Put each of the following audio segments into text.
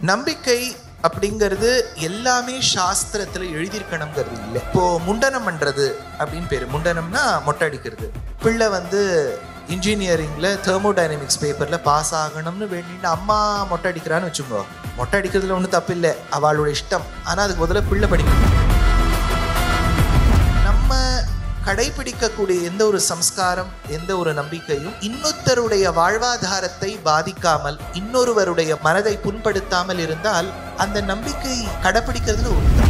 நம்பிக்கை அப்படிங்கிறது எல்லாமே சாஸ்திரத்துல எழுதியிருக்கணுங்கிறது இல்லை. இப்போ முண்டனம் பண்றது அப்படின்னு பேரு. முண்டனம்னா மொட்டை அடிக்கிறது. பிள்ளை இன்ஜினியரிங்ல தெர்மோடைனமிக்ஸ் பேப்பர்ல பாஸ் ஆகணும்னு வேண்டிட்டு அம்மா மொட்டை அடிக்கிறான்னு வச்சுக்கோ. மொட்டை அடிக்கிறதுல ஒன்றும் தப்பு இல்லை, அவளோட இஷ்டம். ஆனா அதுக்கு முதல்ல பிள்ளை படிக்கணும். நம்ம கடைபிடிக்கக்கூடிய எந்த ஒரு சம்ஸ்காரம், எந்த ஒரு நம்பிக்கையும் இன்னொருத்தருடைய வாழ்வாதாரத்தை பாதிக்காமல், இன்னொருவருடைய மனதை புண்படுத்தாமல் இருந்தால் அந்த நம்பிக்கை கடைபிடிக்கிறதுல உண்டு.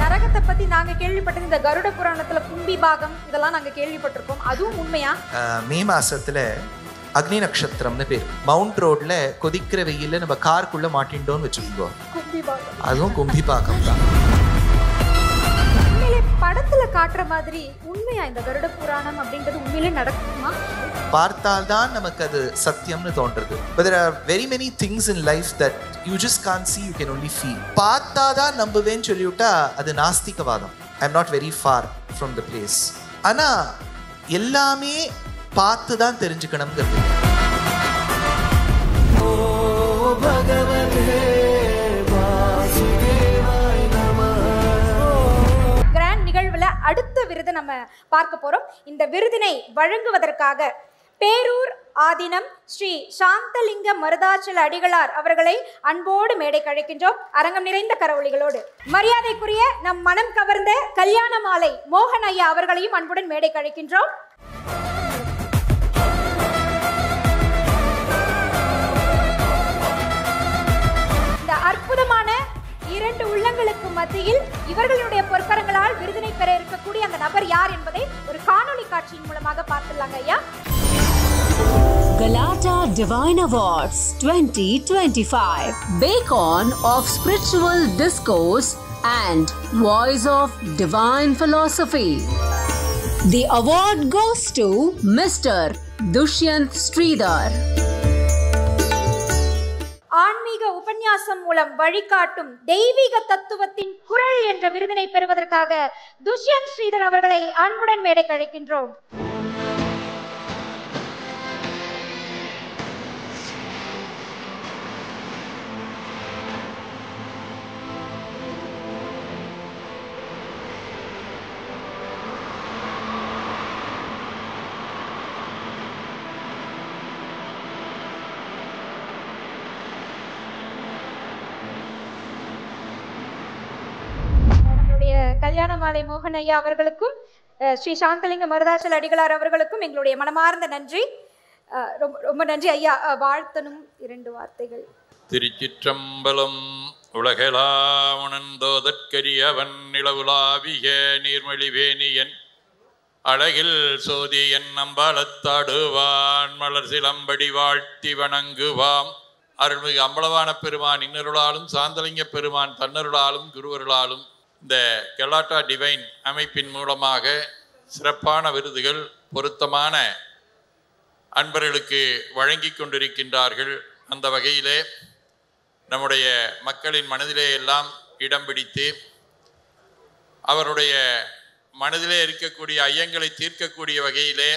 நரகத்தை பத்தி நாங்க கேள்விப்பட்டது இந்த கருட புராணத்துல கும்பி பாகம் இதெல்லாம் நாங்க கேள்விப்பட்டிருக்கோம். அதுவும் உண்மையா? மே மாசத்துல அக்னி நட்சத்திரம்னு பேர். மவுண்ட் ரோட்ல கொதிக்கிற வெயில நம்ம காருக்குள்ள மாட்டிண்டோன்னு வச்சுக்கோ, அதுவும் கும்பி பாகம் தான். படத்துல காட்டுற மாதிரி உண்மையா இந்த கருட புராணம் அப்படின்றது உண்மையிலே நடக்குமா? பார்த்தால்தான் நமக்கு அது சத்தியம்னு தோன்றது. But there are very many things in life that you just can't see, you can only feel. பார்த்தாதான் நம்புவேன்னு சொல்லிவிட்டா அது நாஸ்திகவாதம். I'm not very far from the place. ஆனா எல்லாமே பார்த்து தான் தெரிஞ்சுக்கணும்ங்கிறது. அடுத்த விருதை நம்ம பார்க்க போறோம். இந்த விருதினை வழங்குவதற்காக பேரூர் ஆதீனம் ஸ்ரீ சாந்தலிங்க மருதாச்சல அடிகளார் அவர்களை அன்போடு மேடை கழைக்கின்றோம். அரங்கம் நிறைந்த கரவொலிகளோடு மரியாதைக்குரிய நம் மனம் கவர்ந்த கல்யாண மாலை மோகன் ஐயா அவர்களையும் அன்புடன் மேடை கழைக்கின்றோம். இந்த அற்புதமான இரண்டு உள்ளங்களுக்கு மத்தியில் இவர்களுடைய பொற்கரங்களால் விருதினை பெற இருக்கக்கூடிய அந்த நபர் யார் என்பதை ஒரு காணொளி காட்சியின் மூலமாக பார்த்துடலாங்க ஐயா. Galata Divine Awards 2025, Beacon of Spiritual Discourse and Voice of Divine Philosophy. The award goes to Mr. Dushyant Sridhar. ஆன்மீக உபன்யாசம் மூலம் வழிகாட்டும் தெய்வீக தத்துவத்தின் குரல் என்ற விருதினை பெறுவதற்காக துஷ்யந்த் ஸ்ரீதர் அவர்களை அன்புடன் மேடை கழைக்கின்றோம். கல்யாண மாலை மோகன் ஐயா அவர்களுக்கும் ஸ்ரீ சாந்தலிங்க மருதாச்சல அடிகளார் அவர்களுக்கும் எங்களுடைய மனமார்ந்த நன்றி. ரொம்ப ரொம்ப நன்றி ஐயா. வாழ்த்தனும் இரண்டு வார்த்தைகள். திருச்சிற்றம்பலம். உலகெலாம் உணர்ந்தோதற்கரியவன் நிலவுலாவிய நீர்மொழிவேணியன் அழகில் சோதியன் நம்பாலத்தாடுவான் மலர் சிலம்படி வாழ்த்தி வணங்குவாம். அருள்மிகு அம்பலவான பெருமான் இன்னருளாலும் சாந்தலிங்க பெருமான் தன்னருளாலும் குருவருளாலும் இந்த கெலாட்டா டிவைன் அமைப்பின் மூலமாக சிறப்பான விருதுகள் பொருத்தமான அன்பர்களுக்கு வழங்கி கொண்டிருக்கின்றார்கள். அந்த வகையிலே நம்முடைய மக்களின் மனதிலே எல்லாம் இடம் பிடித்து அவருடைய மனதிலே இருக்கக்கூடிய ஐயங்களை தீர்க்கக்கூடிய வகையிலே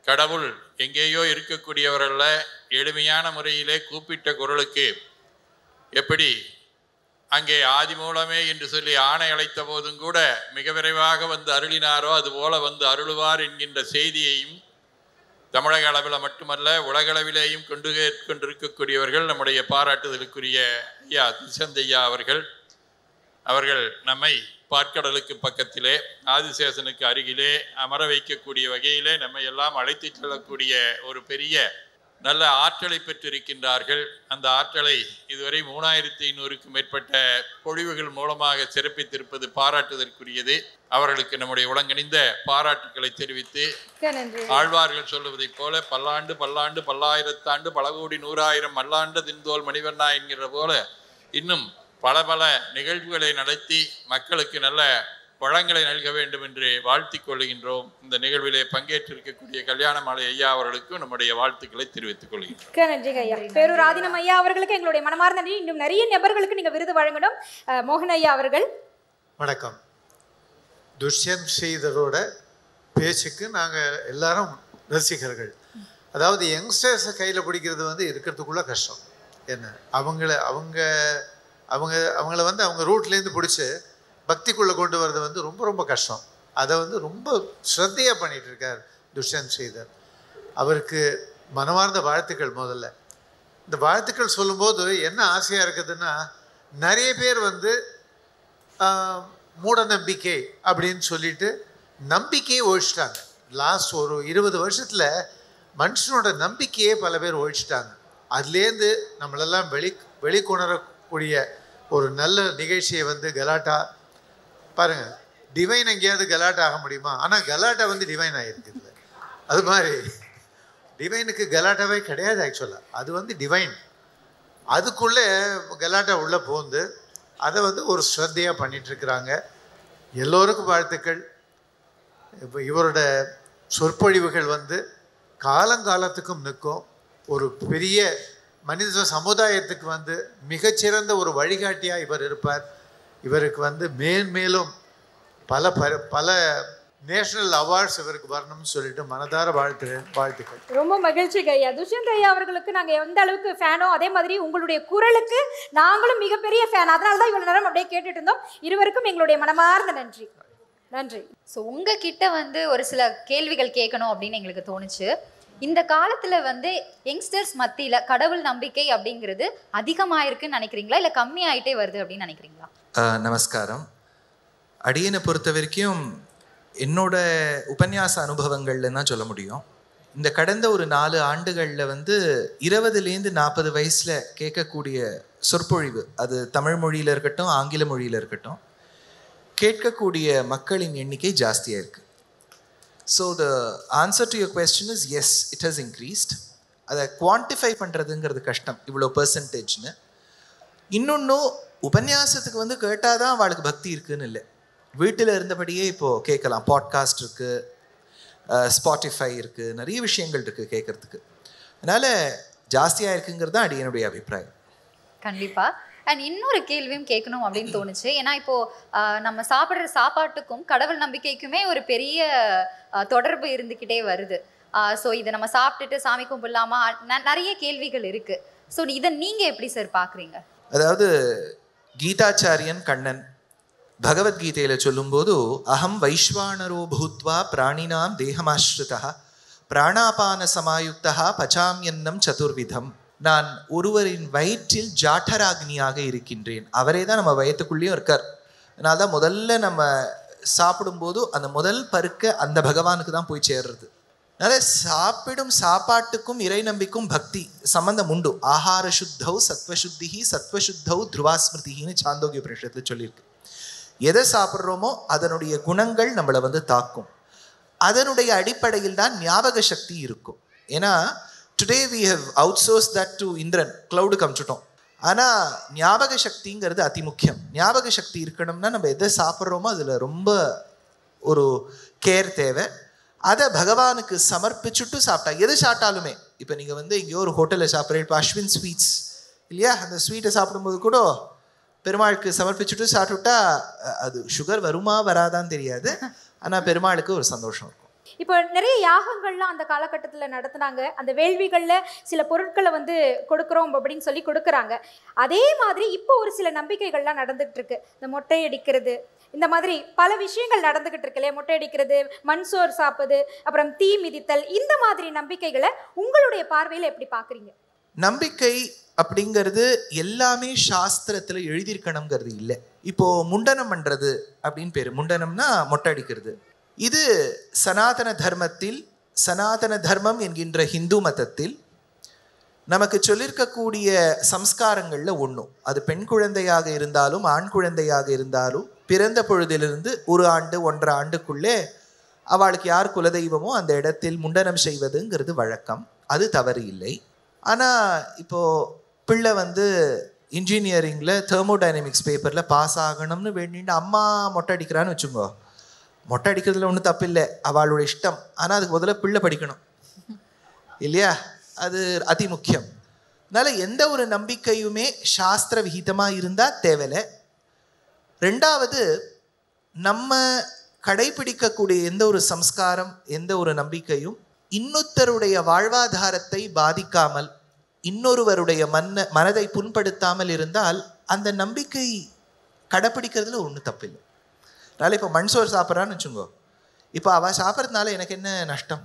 கடவுள் எங்கேயோ இருக்கக்கூடியவர்கள எளிமையான முறையிலே கூப்பிட்ட குரலுக்கு எப்படி அங்கே ஆதி மூலமே என்று சொல்லி ஆணை அழைத்த போதும் கூட மிக விரைவாக வந்து அருளினாரோ அதுபோல வந்து அருளுவார் என்கின்ற செய்தியையும் தமிழக அளவில் மட்டுமல்ல உலகளவிலேயும் கொண்டிருக்கக்கூடியவர்கள் நம்முடைய பாராட்டுதலுக்குரிய ஐயா திசந்தையா அவர்கள் நம்மை பாற்கடலுக்கு பக்கத்திலே ஆதிசேஷனுக்கு அருகிலே அமர வைக்கக்கூடிய வகையிலே நம்மை எல்லாம் அழைத்து செல்லக்கூடிய ஒரு பெரிய நல்ல ஆற்றலை பெற்றிருக்கின்றார்கள். அந்த ஆற்றலை இதுவரை 3500க்கும் மேற்பட்ட பொழிவுகள் மூலமாக சிறப்பித்திருப்பது பாராட்டுதற்குரியது. அவர்களுக்கு நம்முடைய உலங்கணிந்த பாராட்டுக்களை தெரிவித்து ஆழ்வார்கள் சொல்லுவதைப் போல பல்லாண்டு பல்லாண்டு பல்லாயிரத்தாண்டு பல கோடி 100,000 மல்லாண்டு தின்தோல் மணிவண்ணா என்கிற போல இன்னும் பல பல நிகழ்வுகளை நடத்தி மக்களுக்கு நல்ல வளங்களை நல்க வேண்டும் என்று வாழ்த்திக் கொள்கின்றோம். இந்த நிகழ்விலே பங்கேற்றிருக்கக்கூடிய கல்யாண மாலை ஐயா அவர்களுக்கும் நம்முடைய வாழ்த்துக்களை தெரிவித்துக் கொள்கின்றோம். நன்றி ஐயா. பேரூர் ஆதீனம் ஐயா அவர்களுக்கு எங்களுடைய மனமார்ந்த நன்றி. இன்னும் நிறைய நபர்களுக்கு நீங்க விருது வழங்கணும். மோகன் ஐயா அவர்கள் வணக்கம். துஷ்யந்த் ஸ்ரீதரோட பேச்சுக்கு நாங்கள் எல்லாரும் ரசிகர்கள். அதாவது யங்ஸ்டர்ஸை கையில் பிடிக்கிறது இருக்கிறதுக்குள்ள கஷ்டம். என்ன அவங்கள வந்து அவங்க ரூட்லேருந்து பிடிச்சி பக்திக்குள்ளே கொண்டு வர்றது வந்து ரொம்ப ரொம்ப கஷ்டம். அதை வந்து ரொம்ப ஸ்ரத்தையாக பண்ணிகிட்டு இருக்கார் துஷ்யந்த் ஸ்ரீதர். அவருக்கு மனமார்ந்த வாழ்த்துக்கள். முதல்ல இந்த வாழ்த்துக்கள் சொல்லும்போது என்ன ஆசையாக இருக்குதுன்னா, நிறைய பேர் வந்து மூட நம்பிக்கை அப்படின்னு சொல்லிட்டு நம்பிக்கையை ஒழிச்சிட்டாங்க. லாஸ்ட் ஒரு 20 வருஷத்தில் மனுஷனோட நம்பிக்கையே பல பேர் ஒழிச்சிட்டாங்க. அதுலேருந்து நம்மளெல்லாம் வெளிக்கொணரக்கூடிய ஒரு நல்ல நிகழ்ச்சியை வந்து கலாட்டா பாருங்கள். டிவைன் எங்கேயாவது கலாட்டா ஆக முடியுமா? ஆனால் கலாட்டா வந்து டிவைன் ஆகிருக்குது. அது மாதிரி டிவைனுக்கு கலாட்டாவே கிடையாது. ஆக்சுவலாக அது வந்து டிவைன். அதுக்குள்ளே கலாட்டா உள்ளே போந்து அதை வந்து ஒரு ஸ்ரத்தையாக பண்ணிகிட்ருக்குறாங்க. எல்லோருக்கும் வாழ்த்துக்கள். இப்போ இவரோட சொற்பொழிவுகள் வந்து காலங்காலத்துக்கும் நிற்கும். ஒரு பெரிய மனித சமுதாயத்துக்கு வந்து மிகச்சிறந்த ஒரு வழிகாட்டியாக இவர் இருப்பார். இவருக்கு வந்து மேன்மேலும் பல நேஷனல் அவார்ட்ஸ் இவருக்கு வரணும்னு சொல்லிட்டு மனதார வாழ்த்துக்கள். ரொம்ப மகிழ்ச்சி ஐயா. துஷ்யந்த் ஐயா அவர்களுக்கு நாங்கள் எந்த அளவுக்கு ஃபேனோ அதே மாதிரி உங்களுடைய குரலுக்கு நாங்களும் மிகப்பெரிய ஃபேன். அதனால தான் இவ்வளோ நேரம் அப்படியே கேட்டுட்டு இருந்தோம். இருவருக்கும் எங்களுடைய மனமார்ந்த நன்றி. நன்றி. ஸோ உங்ககிட்ட வந்து ஒரு சில கேள்விகள் கேட்கணும் அப்படின்னு எங்களுக்கு தோணுச்சு. இந்த காலத்தில் வந்து யங்ஸ்டர்ஸ் மத்தியில் கடவுள் நம்பிக்கை அப்படிங்கிறது அதிகமாயிருக்குன்னு நினைக்கிறீங்களா, இல்லை கம்மியாயிட்டே வருது அப்படின்னு நினைக்கிறீங்களா? நமஸ்காரம். அடியனை பொறுத்த வரைக்கும் என்னோட உபன்யாச அனுபவங்கள்ல சொல்ல முடியும். இந்த கடந்த ஒரு 4 ஆண்டுகளில் வந்து 20லேருந்து 40 வயசில் கேட்கக்கூடிய சொற்பொழிவு, அது தமிழ் மொழியில் இருக்கட்டும் ஆங்கில மொழியில் இருக்கட்டும், கேட்கக்கூடிய மக்களின் எண்ணிக்கை ஜாஸ்தியாக இருக்குது. So the answer to your question is yes, it has increased. அதை குவான்டிஃபை பண்ணுறதுங்கிறது கஷ்டம், இவ்வளோ பெர்சன்டேஜ்னு. இன்னொன்றும் உபன்யாசத்துக்கு வந்து கேட்டால் தான் அவளுக்கு பக்தி இருக்குதுன்னு இல்லை. வீட்டில் இருந்தபடியே இப்போது கேட்கலாம். பாட்காஸ்ட் இருக்குது, ஸ்பாட்டிஃபை இருக்குது, நிறைய விஷயங்கள் இருக்குது கேட்குறதுக்கு. அதனால் ஜாஸ்தியாக இருக்குங்கிறது தான் என்னுடைய அபிப்பிராயம். கண்டிப்பாக. அண்ட் இன்னொரு கேள்வியும் கேட்கணும் அப்படின்னு தோணுச்சு. ஏன்னா இப்போது நம்ம சாப்பிட்ற சாப்பாட்டுக்கும் கடவுள் நம்பிக்கைக்குமே ஒரு பெரிய தொடர்பு இருந்துக்கிட்டே வருது. ஸோ இதை நம்ம சாப்பிட்டுட்டு சாமி கும்பிடலாமா, நிறைய கேள்விகள் இருக்குது. ஸோ இதை நீங்கள் எப்படி சார் பார்க்குறீங்க? அதாவது கீதாச்சாரியன் கண்ணன் பகவத்கீதையில் சொல்லும்போது, அகம் வைஸ்வானரோ பூத்வா பிராணினாம் தேகமாஸ்ருதா பிராணாபான சமாயுக்தா பச்சாமியன்னம் சதுர்விதம். நான் ஒருவரின் வயிற்றில் ஜாட்டராக்னியாக இருக்கின்றேன். அவரே தான் நம்ம வயிற்றுக்குள்ளேயும் இருக்கார். அதனால தான் முதல்ல நம்ம சாப்பிடும்போது அந்த முதல் பருக்க அந்த பகவானுக்கு தான் போய் சேர்றது. அதனால் சாப்பிடும் சாப்பாட்டுக்கும் இறை நம்பிக்கும் பக்தி சம்பந்தம் உண்டு. ஆஹார சுத்தௌ சத்வசுத்தி சத்வசுத்தௌ துருவாஸ்மிருதின்னு சாந்தோக்கிய உபநிஷத்தில் சொல்லியிருக்கு. எதை சாப்பிட்றோமோ அதனுடைய குணங்கள் நம்மளை வந்து தாக்கும். அதனுடைய அடிப்படையில் தான் ஞாபக சக்தி இருக்கும். ஏன்னா today we have outsource that to internet, கிளவுடுக்கு அமிச்சிட்டோம். ஆனால் ஞாபக சக்திங்கிறது அதி முக்கியம். ஞாபக சக்தி இருக்கணும்னா நம்ம எதை சாப்பிட்றோமோ அதில் ரொம்ப ஒரு கேர் தேவை. அதை பகவானுக்கு சமர்ப்பிச்சுட்டு சாப்பிட்டா, எது சாப்பிட்டாலுமே, இப்போ நீங்கள் வந்து எங்கேயோ ஒரு ஹோட்டலில் சாப்பிட்றேன், இப்போ அஸ்வின் ஸ்வீட்ஸ் இல்லையா, அந்த ஸ்வீட்டை சாப்பிடும்போது கூட பெருமாளுக்கு சமர்ப்பிச்சுட்டு சாப்பிட்டுட்டா அது சுகர் வருமா வராதான்னு தெரியாது, ஆனால் பெருமாளுக்கு ஒரு சந்தோஷம் இருக்கும். இப்போ நிறைய யாகங்கள்லாம் அந்த காலகட்டத்தில் நடத்துனாங்க. அந்த வேள்விகளில் சில பொருட்களை வந்து கொடுக்குறோம் அப்படின்னு சொல்லி கொடுக்குறாங்க. அதே மாதிரி இப்போ ஒரு சில நம்பிக்கைகள்லாம் நடந்துகிட்டு இருக்கு. இந்த மொட்டை அடிக்கிறது, இந்த மாதிரி பல விஷயங்கள் நடந்துகிட்டு இருக்கு இல்லையா. மொட்டை அடிக்கிறது, மண் சோறு சாப்பிடுது, அப்புறம் தீ மிதித்தல், இந்த மாதிரி நம்பிக்கைகளை உங்களுடைய பார்வையில் எப்படி பார்க்குறீங்க? நம்பிக்கை அப்படிங்கிறது எல்லாமே சாஸ்திரத்தில் எழுதியிருக்கணுங்கிறது இல்லை. இப்போது முண்டனம் பண்ணுறது அப்படின்னு பேர். முண்டனம்னா மொட்டை அடிக்கிறது. இது சனாதன தர்மத்தில், சனாதன தர்மம் என்கின்ற ஹிந்து மதத்தில் நமக்கு சொல்லியிருக்கக்கூடிய சம்ஸ்காரங்களில் ஒன்றும். அது பெண் குழந்தையாக இருந்தாலும் ஆண் குழந்தையாக இருந்தாலும் பிறந்த பொழுதிலிருந்து 1 ஆண்டு 1.5 ஆண்டுக்குள்ளே அவளுக்கு யார் குலதெய்வமோ அந்த இடத்தில் முண்டனம் செய்வதுங்கிறது வழக்கம். அது தவறு இல்லை. ஆனால் இப்போது பிள்ளை வந்து இன்ஜினியரிங்கில் தெர்மோடைனமிக்ஸ் பேப்பரில் பாஸ் ஆகணும்னு வேண்டிட்டு அம்மா மொட்டை அடிக்கிறான்னு வச்சுக்கோ. மொட்டை அடிக்கிறதுல ஒன்றும் தப்பு இல்லை, அவளோட இஷ்டம். ஆனால் அதுக்கு முதல்ல பிள்ளை படிக்கணும் இல்லையா, அது அதி முக்கியம். அதனால் எந்த ஒரு நம்பிக்கையுமே சாஸ்திர விகிதமாக இருந்தால் தேவையில்லை. 2வது, நம்ம கடைபிடிக்கக்கூடிய எந்த ஒரு சம்ஸ்காரம், எந்த ஒரு நம்பிக்கையும் இன்னொருத்தருடைய வாழ்வாதாரத்தை பாதிக்காமல், இன்னொருவருடைய மனதை புண்படுத்தாமல் இருந்தால் அந்த நம்பிக்கை கடைப்பிடிக்கிறதுல ஒன்றும் தப்பில்லை. அதனால் இப்போ மண் சோறு சாப்பிட்றான்னு வச்சுங்கோ, இப்போ அவள் சாப்பிட்றதுனால எனக்கு என்ன நஷ்டம்,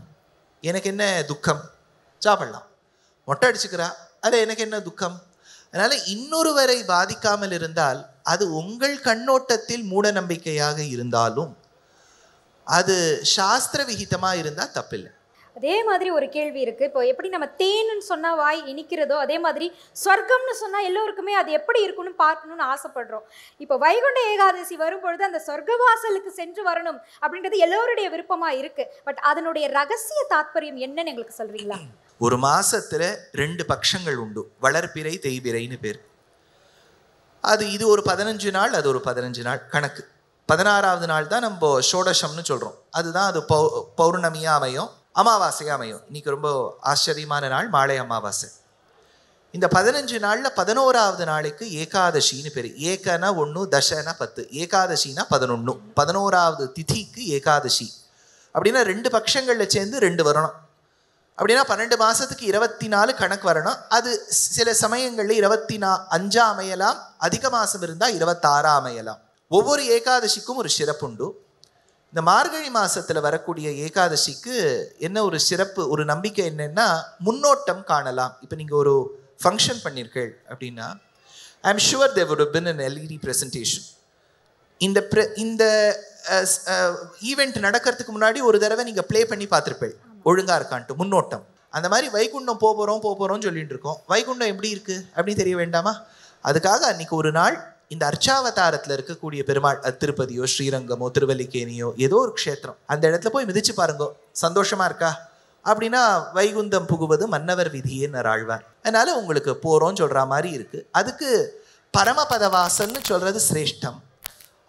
எனக்கு என்ன துக்கம்? சாப்பிடலாம். மொட்டை அடிச்சுக்கிறா, அதில் எனக்கு என்ன துக்கம்? அதனால் இன்னொருவரை பாதிக்காமல் இருந்தால் அது உங்கள் கண்ணோட்டத்தில் மூட நம்பிக்கையாக இருந்தாலும் அது சாஸ்திர விகிதமாக இருந்தால் தப்பில்லை. அதே மாதிரி ஒரு கேள்வி இருக்குது. இப்போ எப்படி நம்ம தேன்னு சொன்னால் வாய் இனிக்கிறதோ, அதே மாதிரி சொர்க்கம்னு சொன்னால் எல்லோருக்குமே அது எப்படி இருக்குன்னு பார்க்கணுன்னு ஆசைப்படுறோம். இப்போ வைகுண்ட ஏகாதசி வரும்பொழுது அந்த சொர்க்கவாசலுக்கு சென்று வரணும் அப்படின்றது எல்லோருடைய விருப்பமாக இருக்குது. பட் அதனுடைய ரகசிய தாத்பரியம் என்னன்னு எங்களுக்கு சொல்கிறீங்களா? ஒரு மாசத்துல 2 பட்சங்கள் உண்டு. வளர்பிறை தேய்பிறைன்னு பேர். இது ஒரு 15 நாள், அது ஒரு 15 நாள் கணக்கு. 16வது நாள் தான் நம்ம ஷோடசம்னு சொல்கிறோம். அதுதான் அது பௌர்ணமியாக அமையும், அமாவாசையாக அமையும். இன்னைக்கு ரொம்ப ஆச்சரியமான நாள், மாலை அமாவாசை. இந்த 15 நாளில் 11வது நாளைக்கு ஏகாதசின்னு பேர். ஏகனா 1, தசனா 10, ஏகாதசினா 11. 11வது திதிக்கு ஏகாதசி. அப்படின்னா 2 பட்சங்களில் சேர்ந்து 2 வரணும். அப்படின்னா 12 மாதத்துக்கு 24 கணக்கு வரணும். அது சில சமயங்களில் 25 அமையலாம், அதிக மாதம் இருந்தால் 26 அமையலாம். ஒவ்வொரு ஏகாதசிக்கும் ஒரு சிறப்பு உண்டு. இந்த மார்கழி மாதத்தில் வரக்கூடிய ஏகாதசிக்கு என்ன ஒரு சிறப்பு, ஒரு நம்பிக்கை என்னென்னா, முன்னோட்டம் காணலாம். இப்போ நீங்கள் ஒரு ஃபங்க்ஷன் பண்ணியிருக்கீள் அப்படின்னா, I am sure there would have been an LED presentation. இந்த ஈவெண்ட் நடக்கிறதுக்கு முன்னாடி ஒரு தடவை நீங்கள் ப்ளே பண்ணி பார்த்துருப்பேள், ஒழுங்காக இருக்கான்ட்டு முன்னோட்டம். அந்த மாதிரி வைகுண்டம் போகிறோம்னு சொல்லிட்டு இருக்கோம். வைகுண்டம் எப்படி இருக்குது அப்படின்னு தெரிய வேண்டாமா? அதுக்காக அன்றைக்கி ஒரு நாள் இந்த அர்ச்சாவதாரத்தில் இருக்கக்கூடிய பெருமாள், அது திருப்பதியோ ஸ்ரீரங்கமோ திருவல்லிக்கேணியோ ஏதோ ஒரு க்ஷேத்திரம், அந்த இடத்துல போய் மிதிச்சு பாருங்கோ, சந்தோஷமாக இருக்கா அப்படின்னா வைகுந்தம் புகுவது மன்னவர் விதியேன்னு ஆழ்வார். அதனால் உங்களுக்கு போகிறோன்னு சொல்கிற மாதிரி இருக்குது. அதுக்கு பரமபதவாசல்னு சொல்கிறது சிரேஷ்டம்.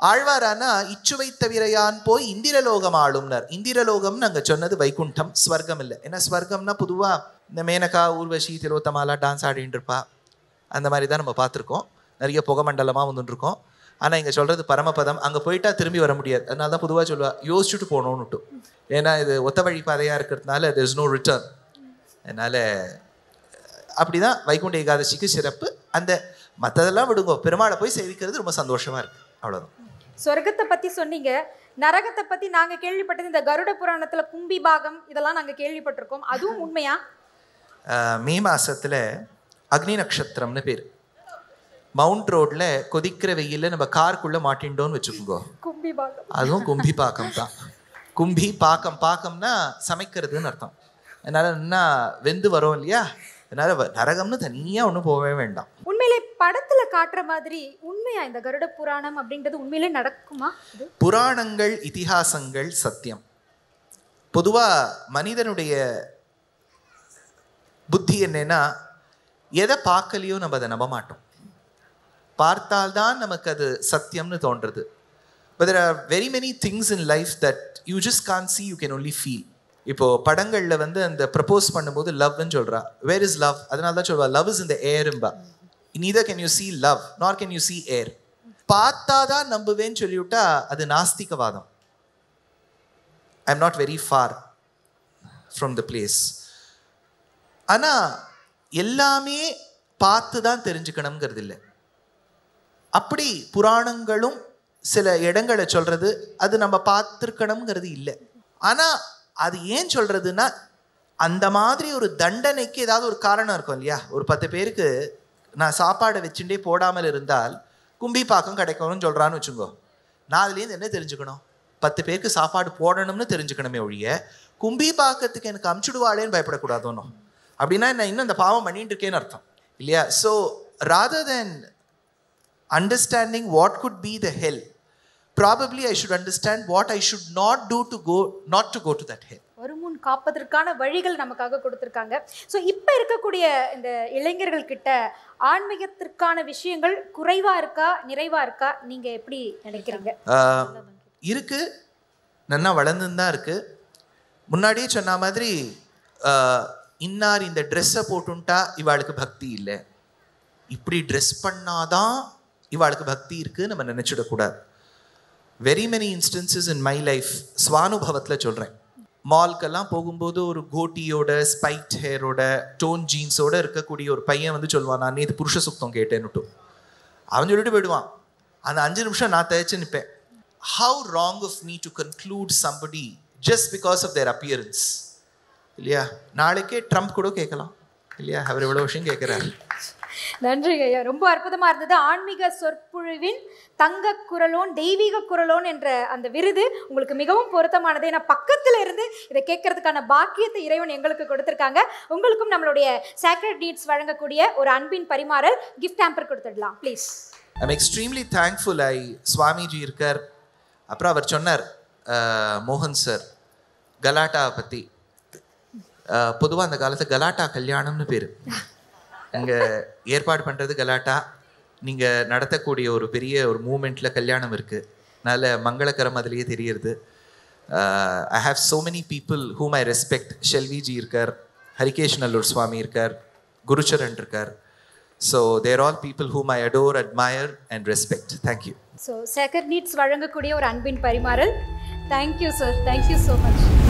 ஆழ்வாரானா இச்சுவை தவிரையான் போய் இந்திரலோகம் ஆளும்னார். இந்திரலோகம்னு அங்கே சொன்னது வைகுண்டம், ஸ்வர்க்கம் இல்லை. ஏன்னா ஸ்வர்க்கம்னா பொதுவாக இந்த மேனகா, ஊர்வசி, திலோத்தமாலா டான்ஸ் ஆடின்னு இருப்பா, அந்த மாதிரி தான் நம்ம பார்த்துருக்கோம். நிறைய புகமண்டலமாக வந்துட்டுருக்கோம். ஆனால் இங்கே சொல்கிறது பரமபதம். அங்கே போயிட்டா திரும்பி வர முடியாது. அதனால தான் பொதுவாக சொல்லுவா யோசிச்சுட்டு போகணுன்னுட்டு. ஏன்னா இது ஒத்த வழி பாதையாக இருக்கிறதுனால there is no return. அதனால் அப்படி தான் வைகுண்ட ஏகாதசிக்கு சிறப்பு. அந்த மற்றதெல்லாம் விடுங்கோ, பெருமாளை போய் சேவிக்கிறது ரொம்ப சந்தோஷமாக இருக்குது, அவ்வளோதான். சொர்க்கத்தை பற்றி சொன்னீங்க. நரகத்தை பற்றி நாங்கள் கேள்விப்பட்டது இந்த கருட புராணத்தில் கும்பி பாகம் இதெல்லாம் நாங்கள் கேள்விப்பட்டிருக்கோம். அதுவும் உண்மையா? மே மாதத்தில் அக்னி நட்சத்திரம்னு பேர். மவுண்ட் ரோடில் கொதிக்கிற வெயிலில் நம்ம காருக்குள்ளே மாட்டின்டோன்னு வச்சுக்கோங்க, கும்பி பாகம். அதுவும் கும்பி பாக்கம் தான். கும்பி பாக்கம், பாக்கம்னா சமைக்கிறதுன்னு அர்த்தம். அதனால் என்ன வெந்து வரும் இல்லையா, அதனால் நரகம்னு தனியாக ஒன்றும் போகவே வேண்டாம். உண்மையிலே படத்தில் காட்டுற மாதிரி உண்மையா இந்த கருட புராணம் அப்படின்றது உண்மையிலே நடக்குமா? புராணங்கள், இதிகாசங்கள் சத்தியம். பொதுவாக மனிதனுடைய புத்தி என்னன்னா, எதை பார்க்கலையோ நம்ம அதை நம்ப மாட்டோம். பார்த்தால்தான் நமக்கு அது சத்தியம்னு தோன்றது. But there are very many things in life that you just can't see, you can only feel. இப்போ படங்களில் வந்து அந்த ப்ரப்போஸ் பண்ணும்போது லவ்னு சொல்கிறா. Where is love? அதனால தான் சொல்வா லவ் இஸ் இன் த ஏர்ம்பா. neither can you see love nor can you see air. பார்த்தாதான் நம்புவேன்னு சொல்லிவிட்டா அது நாஸ்திகவாதம். I am not very far from the place. ஆனால் எல்லாமே பார்த்து தான் தெரிஞ்சுக்கணுங்கிறது இல்லை. அப்படி புராணங்களும் சில இடங்களை சொல்கிறது அது நம்ம பார்த்துருக்கணுங்கிறது இல்லை. ஆனால் அது ஏன் சொல்கிறதுன்னா, அந்த மாதிரி ஒரு தண்டனைக்கு ஏதாவது ஒரு காரணம் இருக்கும் இல்லையா. ஒரு 10 பேருக்கு நான் சாப்பாடை வச்சுட்டே போடாமல் இருந்தால் கும்பி பாக்கம் கிடைக்கணும்னு சொல்கிறான்னு வச்சுக்கோ. நான் அதுலேருந்து என்ன தெரிஞ்சுக்கணும்? 10 பேருக்கு சாப்பாடு போடணும்னு தெரிஞ்சுக்கணுமே ஒழிய கும்பி பாக்கத்துக்கு எனக்கு அமுச்சுடுவாளேன்னு பயப்படக்கூடாதோன்னு. அப்படின்னா நான் இன்னும் அந்த பாவம் பண்ணிட்டு இருக்கேன்னு அர்த்தம் இல்லையா. So rather than understanding what could be the hell, probably I should understand what I should not do to go to that hell. வருமுன் காப்பதற்கான வழிகள் நமக்காக கொடுத்துருக்காங்க. ஸோ இப்போ இருக்கக்கூடிய இந்த இளைஞர்கள் கிட்ட ஆன்மீகத்திற்கான விஷயங்கள் குறைவா இருக்கா, நிறைவா இருக்கா, நீங்க எப்படி நினைக்கிறீங்க? இருக்கு, நல்லா வளர்ந்துன்னு தான் இருக்கு. முன்னாடியே சொன்ன மாதிரி இன்னார் இந்த ட்ரெஸ்ஸை போட்டுட்டா இவாளுக்கு பக்தி இல்லை, இப்படி ட்ரெஸ் பண்ணாதான் இவாளுக்கு பக்தி இருக்குது நம்ம நினச்சிடக்கூடாது. Very many instances in my life, ஸ்வானுபவத்தில் சொல்கிறேன். மால்க்கெல்லாம் போகும்போது ஒரு கோட்டியோட ஸ்பைட் ஹேரோட டோன் ஜீன்ஸோட இருக்கக்கூடிய ஒரு பையன் வந்து சொல்லுவான், நான் நேற்று புருஷ சுத்தம் கேட்டேன்னுட்டும். அவன் சொல்லிட்டு போயிடுவான். அந்த 5 நிமிஷம் நான் தயச்சு நிற்பேன். How wrong of me to conclude somebody just because of their appearance. இல்லையா? நாளைக்கே ட்ரம்ப் கூட கேட்கலாம் இல்லையா? அவர் எவ்வளோ விஷயம் கேட்குறாரு. நன்றி ஐயா, ரொம்ப அற்புதமா இருந்தது. ஆன்மீக சொற்பொழிவின் தங்க குரலோன் தெய்வீக குரலோன் என்ற அந்த விருது உங்களுக்கு மிகவும் பொருத்தமானது. ஏன்னா பக்கத்துல இருந்து இதை கேட்கறதுக்கான பாக்கியத்தை இறைவன் எங்களுக்கு கொடுத்திருக்காங்க. உங்களுக்கும் நம்மளுடைய சேக்ரெட் டீட்ஸ் வழங்கக்கூடிய ஒரு அன்பின் பரிமாறல் கிஃப்ட் ஹேம்பர் கொடுத்துடலாம் please. I'm extremely thankful. Swamiji இருக்கார். அப்புறம் அவர் சொன்னார், மோகன் சார் கலாட்டா பற்றி. பொதுவாக அந்த காலத்தில் கலாட்டா கல்யாணம்னு பேர். இங்கே ஏற்பாடு பண்ணுறது கலாட்டா, நீங்கள் நடத்தக்கூடிய ஒரு பெரிய ஒரு மூமெண்ட்டில் கல்யாணம் இருக்குது. அதனால் மங்களகரம் அதிலேயே தெரியுது. I have so many people whom I respect. ஷெல்விஜி இருக்கார், ஹரிகேஷ் நல்லூர் சுவாமி இருக்கார், குருச்சரன் இருக்கார். So they're all people whom I adore, admire and respect. Thank you. So sacred needs வழங்கக்கூடிய ஒரு அன்பின் பரிமாறல். Thank you sir, thank you so much.